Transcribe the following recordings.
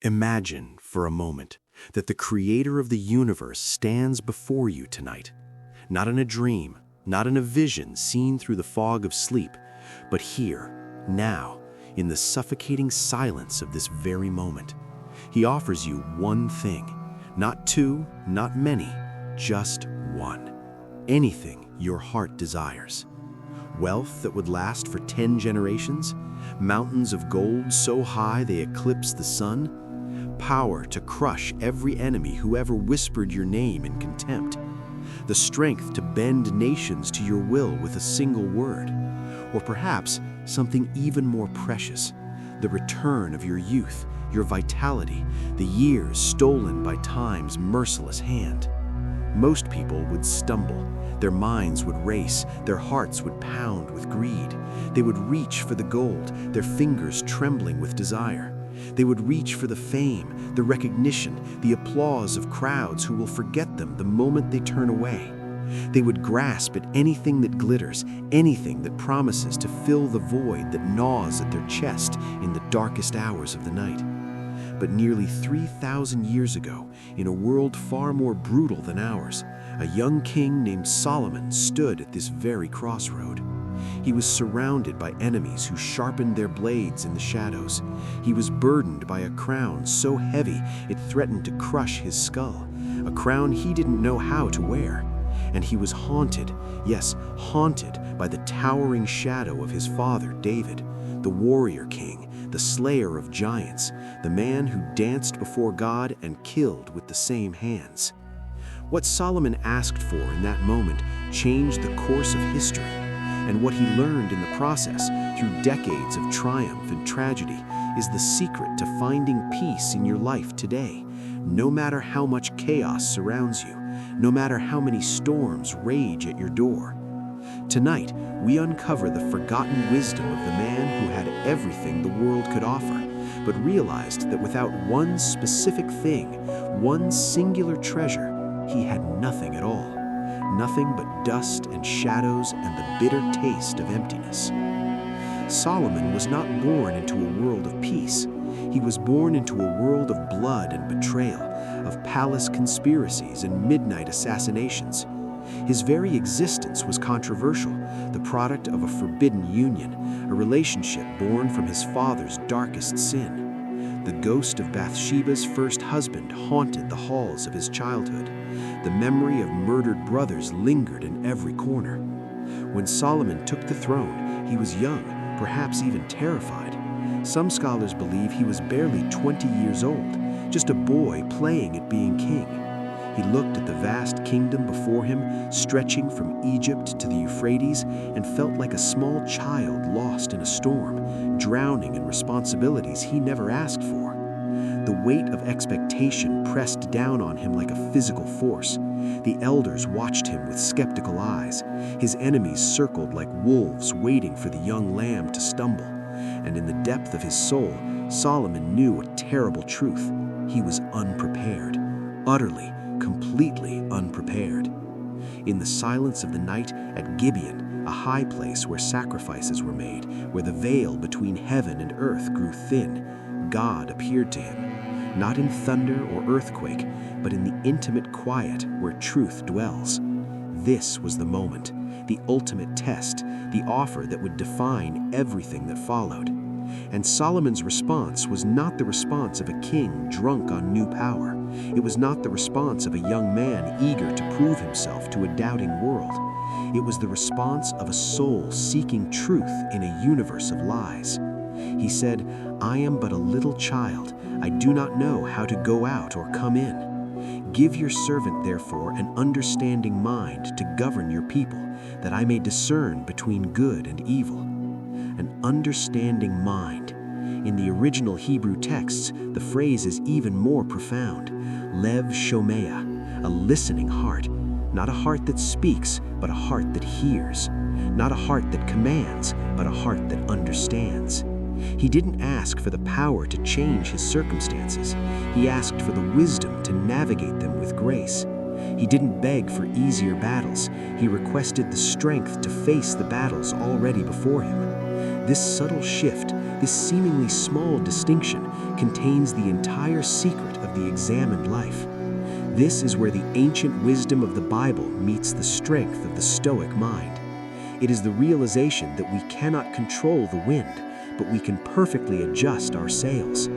Imagine, for a moment, that the creator of the universe stands before you tonight. Not in a dream, not in a vision seen through the fog of sleep, but here, now, in the suffocating silence of this very moment. He offers you one thing, not two, not many, just one. Anything your heart desires. Wealth that would last for 10 generations? Mountains of gold so high they eclipse the sun? Power to crush every enemy who ever whispered your name in contempt. The strength to bend nations to your will with a single word. Or perhaps something even more precious, the return of your youth, your vitality, the years stolen by time's merciless hand. Most people would stumble, their minds would race, their hearts would pound with greed. They would reach for the gold, their fingers trembling with desire. They would reach for the fame, the recognition, the applause of crowds who will forget them the moment they turn away. They would grasp at anything that glitters, anything that promises to fill the void that gnaws at their chest in the darkest hours of the night. But nearly 3,000 years ago, in a world far more brutal than ours, a young king named Solomon stood at this very crossroad. He was surrounded by enemies who sharpened their blades in the shadows. He was burdened by a crown so heavy it threatened to crush his skull, a crown he didn't know how to wear. And he was haunted, yes, haunted by the towering shadow of his father, David, the warrior king, the slayer of giants, the man who danced before God and killed with the same hands. What Solomon asked for in that moment changed the course of history, and what he learned in the process, through decades of triumph and tragedy, is the secret to finding peace in your life today, no matter how much chaos surrounds you, no matter how many storms rage at your door. Tonight, we uncover the forgotten wisdom of the man who had everything the world could offer, but realized that without one specific thing, one singular treasure, he had nothing at all. Nothing but dust and shadows and the bitter taste of emptiness. Solomon was not born into a world of peace. He was born into a world of blood and betrayal, of palace conspiracies and midnight assassinations. His very existence was controversial, the product of a forbidden union, a relationship born from his father's darkest sin. The ghost of Bathsheba's first husband haunted the halls of his childhood. The memory of murdered brothers lingered in every corner. When Solomon took the throne, he was young, perhaps even terrified. Some scholars believe he was barely 20 years old, just a boy playing at being king. He looked at the vast kingdom before him, stretching from Egypt to the Euphrates, and felt like a small child lost in a storm, drowning in responsibilities he never asked for. The weight of expectation pressed down on him like a physical force. The elders watched him with skeptical eyes. His enemies circled like wolves waiting for the young lamb to stumble. And in the depth of his soul, Solomon knew a terrible truth. He was unprepared, utterly, completely unprepared. In the silence of the night at Gibeon, a high place where sacrifices were made, where the veil between heaven and earth grew thin, God appeared to him, not in thunder or earthquake, but in the intimate quiet where truth dwells. This was the moment, the ultimate test, the offer that would define everything that followed. And Solomon's response was not the response of a king drunk on new power. It was not the response of a young man eager to prove himself to a doubting world. It was the response of a soul seeking truth in a universe of lies. He said, "I am but a little child. I do not know how to go out or come in. Give your servant, therefore, an understanding mind to govern your people, that I may discern between good and evil." An understanding mind. In the original Hebrew texts, the phrase is even more profound. Lev Shomea, a listening heart. Not a heart that speaks, but a heart that hears. Not a heart that commands, but a heart that understands. He didn't ask for the power to change his circumstances. He asked for the wisdom to navigate them with grace. He didn't beg for easier battles. He requested the strength to face the battles already before him. This subtle shift, This seemingly small distinction contains the entire secret of the examined life. This is where the ancient wisdom of the Bible meets the strength of the Stoic mind. It is the realization that we cannot control the wind, but we can perfectly adjust our sails.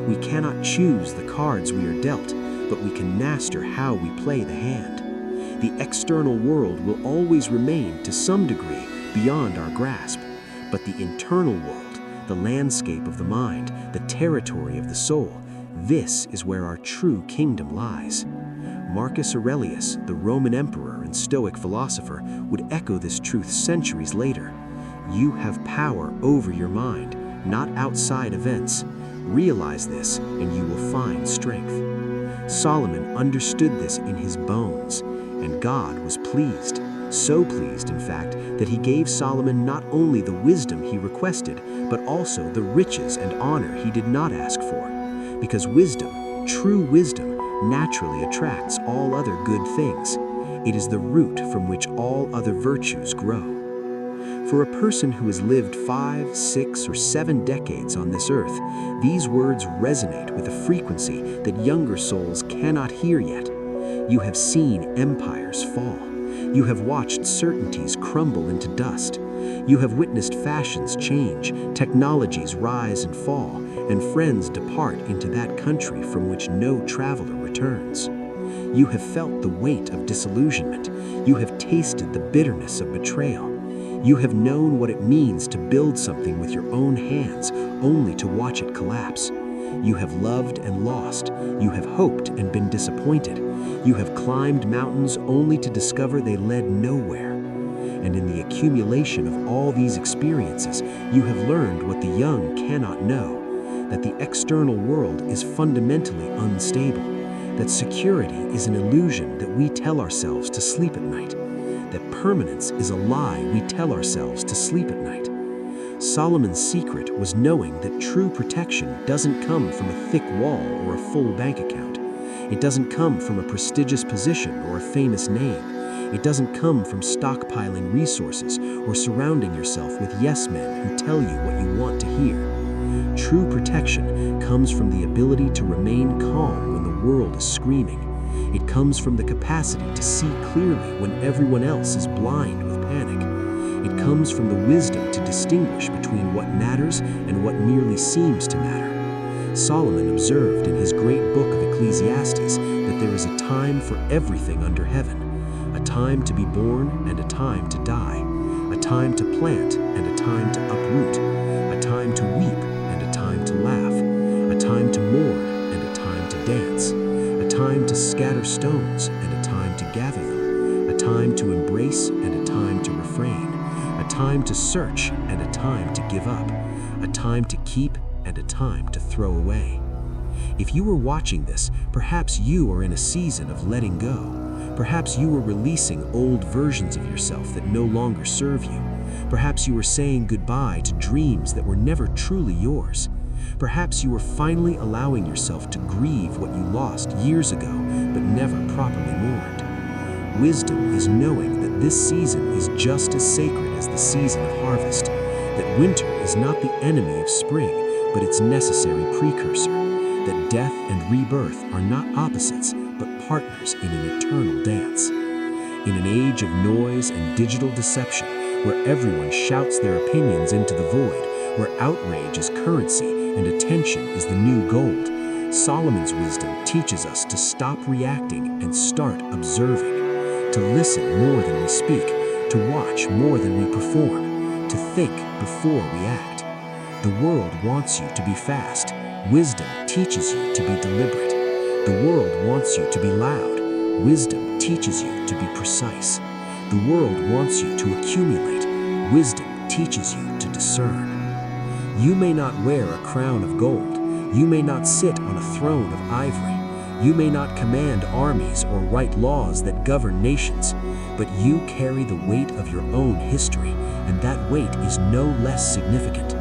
We cannot choose the cards we are dealt, but we can master how we play the hand. The external world will always remain, to some degree, beyond our grasp, but the internal world, the landscape of the mind, the territory of the soul, this is where our true kingdom lies. Marcus Aurelius, the Roman emperor and Stoic philosopher, would echo this truth centuries later. You have power over your mind, not outside events. Realize this, and you will find strength. Solomon understood this in his bones, and God was pleased. So pleased, in fact, that he gave Solomon not only the wisdom he requested, but also the riches and honor he did not ask for. Because wisdom, true wisdom, naturally attracts all other good things. It is the root from which all other virtues grow. For a person who has lived 5, 6, or 7 decades on this earth, these words resonate with a frequency that younger souls cannot hear yet. You have seen empires fall. You have watched certainties crumble into dust. You have witnessed fashions change, technologies rise and fall, and friends depart into that country from which no traveler returns. You have felt the weight of disillusionment. You have tasted the bitterness of betrayal. You have known what it means to build something with your own hands, only to watch it collapse. You have loved and lost. You have hoped and been disappointed. You have climbed mountains only to discover they led nowhere. And in the accumulation of all these experiences, you have learned what the young cannot know, that the external world is fundamentally unstable, that security is an illusion that we tell ourselves to sleep at night, that permanence is a lie we tell ourselves to sleep at night. Solomon's secret was knowing that true protection doesn't come from a thick wall or a full bank account. It doesn't come from a prestigious position or a famous name. It doesn't come from stockpiling resources or surrounding yourself with yes men who tell you what you want to hear. True protection comes from the ability to remain calm when the world is screaming. It comes from the capacity to see clearly when everyone else is blind with panic. It comes from the wisdom to distinguish between what matters and what merely seems to matter. Solomon observed in his great book of Ecclesiastes that there is a time for everything under heaven, a time to be born and a time to die, a time to plant and a time to uproot, a time to weep and a time to laugh, a time to mourn and a time to dance, a time to scatter stones and a time to gather them, a time to embrace and a time to refrain, a time to search and a time to give up, a time to keep and a time to throw away. If you were watching this, perhaps you are in a season of letting go. Perhaps you are releasing old versions of yourself that no longer serve you. Perhaps you are saying goodbye to dreams that were never truly yours. Perhaps you are finally allowing yourself to grieve what you lost years ago but never properly mourned. Wisdom is knowing that this season is just as sacred as the season of harvest, that winter is not the enemy of spring, but its necessary precursor, that death and rebirth are not opposites, but partners in an eternal dance. In an age of noise and digital deception, where everyone shouts their opinions into the void, where outrage is currency and attention is the new gold, Solomon's wisdom teaches us to stop reacting and start observing, to listen more than we speak, to watch more than we perform, to think before we act. The world wants you to be fast. Wisdom teaches you to be deliberate. The world wants you to be loud. Wisdom teaches you to be precise. The world wants you to accumulate. Wisdom teaches you to discern. You may not wear a crown of gold. You may not sit on a throne of ivory. You may not command armies or write laws that govern nations, but you carry the weight of your own history, and that weight is no less significant.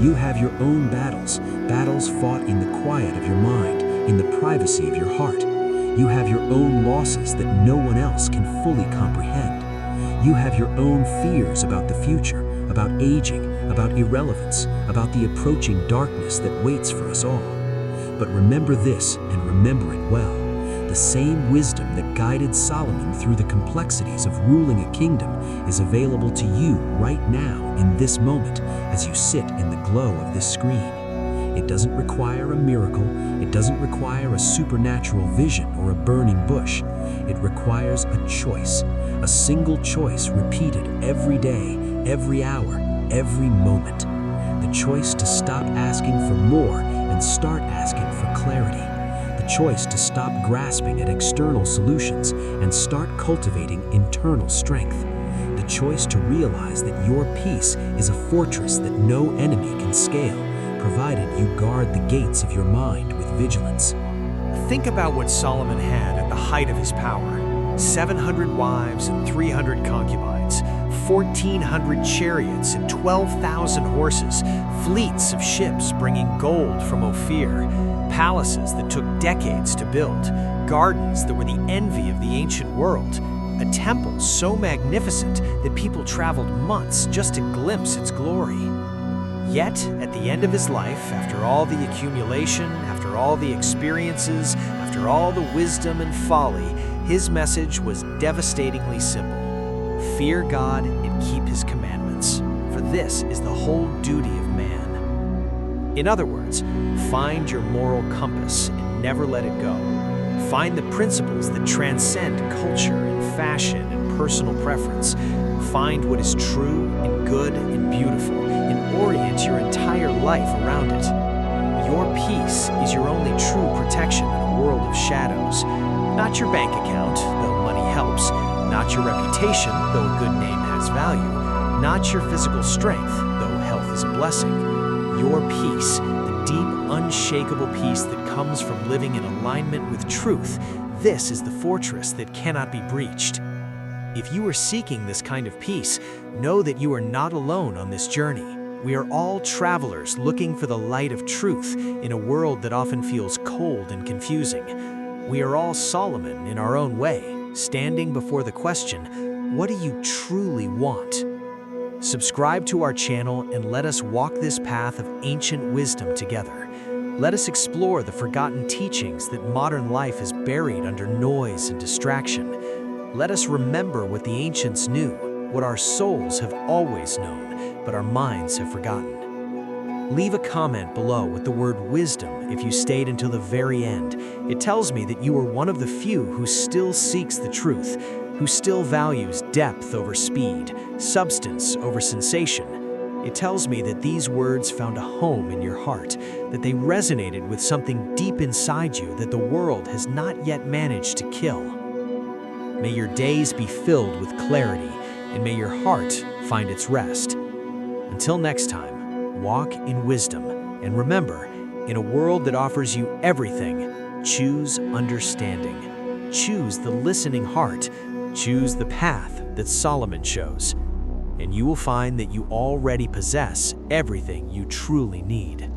You have your own battles, battles fought in the quiet of your mind, in the privacy of your heart. You have your own losses that no one else can fully comprehend. You have your own fears about the future, about aging, about irrelevance, about the approaching darkness that waits for us all. But remember this, and remember it well. The same wisdom that guided Solomon through the complexities of ruling a kingdom is available to you right now in this moment as you sit in the glow of this screen. It doesn't require a miracle. It doesn't require a supernatural vision or a burning bush. It requires a choice, a single choice repeated every day, every hour, every moment. The choice to stop asking for more and start asking for clarity. The choice to stop grasping at external solutions and start cultivating internal strength. The choice to realize that your peace is a fortress that no enemy can scale, provided you guard the gates of your mind with vigilance. Think about what Solomon had at the height of his power. 700 wives and 300 concubines, 1,400 chariots and 12,000 horses, fleets of ships bringing gold from Ophir, palaces that took decades to build, gardens that were the envy of the ancient world, a temple so magnificent that people traveled months just to glimpse its glory. Yet, at the end of his life, after all the accumulation, after all the experiences, after all the wisdom and folly, his message was devastatingly simple. Fear God and keep his commandments, for this is the whole duty of man. In other words, find your moral compass and never let it go. Find the principles that transcend culture and fashion and personal preference. Find what is true and good and beautiful and orient your entire life around it. Your peace is your only true protection in a world of shadows. Not your bank account, though money helps. Not your reputation, though a good name has value. Not your physical strength, though health is a blessing. Your peace, the deep, unshakable peace that comes from living in alignment with truth, this is the fortress that cannot be breached. If you are seeking this kind of peace, know that you are not alone on this journey. We are all travelers looking for the light of truth in a world that often feels cold and confusing. We are all Solomon in our own way, standing before the question, what do you truly want? Subscribe to our channel and let us walk this path of ancient wisdom together. Let us explore the forgotten teachings that modern life has buried under noise and distraction. Let us remember what the ancients knew, what our souls have always known, but our minds have forgotten. Leave a comment below with the word wisdom if you stayed until the very end. It tells me that you are one of the few who still seeks the truth, who still values depth over speed, substance over sensation. It tells me that these words found a home in your heart, that they resonated with something deep inside you that the world has not yet managed to kill. May your days be filled with clarity, and may your heart find its rest. Until next time, walk in wisdom, and remember, in a world that offers you everything, choose understanding. Choose the listening heart. Choose the path that Solomon chose. And you will find that you already possess everything you truly need.